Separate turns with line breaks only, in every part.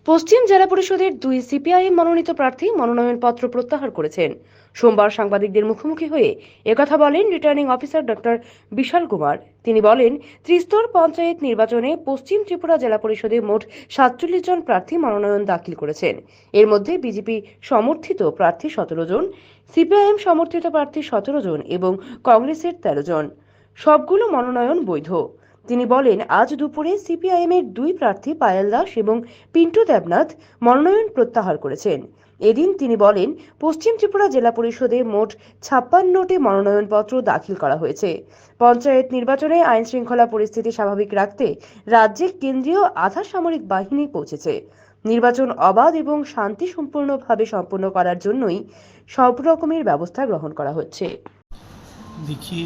পশ্চিম জেলা পরিষদের দুই সিপিআইএম মনোনীত প্রার্থী মনোনয়নপত্র প্রত্যাহার করেছেন। সোমবার সাংবাদিকদের মুখোমুখি হয়ে একথা বলেন রিটার্নিং অফিসার ডক্টর বিশাল কুমার। তিনি বলেন, ত্রিস্তর পঞ্চায়েত নির্বাচনে পশ্চিম ত্রিপুরা জেলা পরিষদে মোট ৪৭ জন প্রার্থী মনোনয়ন দাখিল করেছেন। এর মধ্যে বিজেপি সমর্থিত প্রার্থী ১৭ জন, সিপিআইএম সমর্থিত প্রার্থী ১৭ জন এবং কংগ্রেসের ১৩ জন। সবগুলো মনোনয়ন বৈধ। তিনি বলেন, আজ দুপুরে সিপিআইএম এর দুই প্রার্থী পায়েল দাস এবং পিন্টু দেবনাথ মনোনয়ন প্রত্যাহার করেছেন। এদিন তিনি বলেন, পশ্চিম ত্রিপুরা জেলা পরিষদে মোট ৫৬টি মনোনয়নপত্র দাখিল করা হয়েছে। পঞ্চায়েত নির্বাচনে আইন শৃঙ্খলা পরিস্থিতি স্বাভাবিক রাখতে রাজ্যে কেন্দ্রীয় আধা সামরিক বাহিনী পৌঁছেছে। নির্বাচন অবাধ এবং শান্তিপূর্ণভাবে সম্পন্ন করার জন্যই সব রকমের ব্যবস্থা গ্রহণ করা হচ্ছে।
देखिए,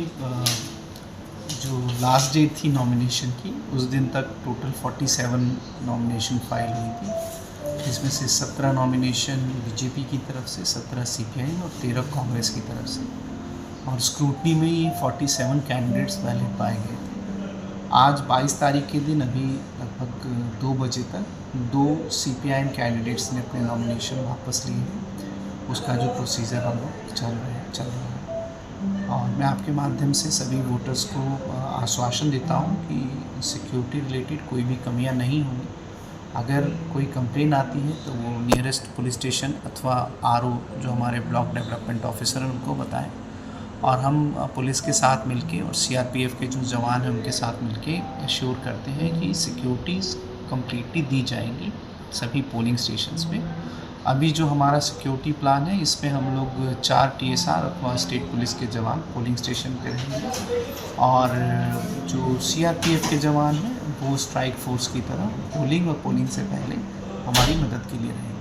जो लास्ट डेट थी नॉमिनेशन की, उस दिन तक टोटल 47 नॉमिनेशन फाइल हुई थी, जिसमें से 17 नॉमिनेशन बीजेपी की तरफ से, 17 सीपीआई और 13 कांग्रेस की तरफ से। और स्क्रूटनी में ही 47 कैंडिडेट्स वैलिड पाए गए थे। आज 22 तारीख के दिन अभी लगभग 2 बजे तक 2 सीपीआई कैंडिडेट्स ने अपने नॉमिनेशन वापस लिए हैं। उसका जो प्रोसीजर हम लोग चल रहा है। और मैं आपके माध्यम से सभी वोटर्स को आश्वासन देता हूं कि सिक्योरिटी रिलेटेड कोई भी कमियां नहीं होंगी। अगर कोई कंप्लेन आती है तो वो नियरेस्ट पुलिस स्टेशन अथवा आरओ जो हमारे ब्लॉक डेवलपमेंट ऑफिसर हैं उनको बताएं, और हम पुलिस के साथ मिलके और सीआरपीएफ के जो जवान हैं उनके साथ मिलके एश्योर करते हैं कि सिक्योरिटीज़ कम्प्लीटली दी जाएंगी सभी पोलिंग स्टेशंस में। अभी जो हमारा सिक्योरिटी प्लान है, इसमें हम लोग 4 टीएसआर अथवा स्टेट पुलिस के जवान पोलिंग स्टेशन पे रहेंगे, और जो सीआरपीएफ के जवान हैं वो स्ट्राइक फोर्स की तरह पोलिंग और पोलिंग से पहले हमारी मदद के लिए रहेंगे।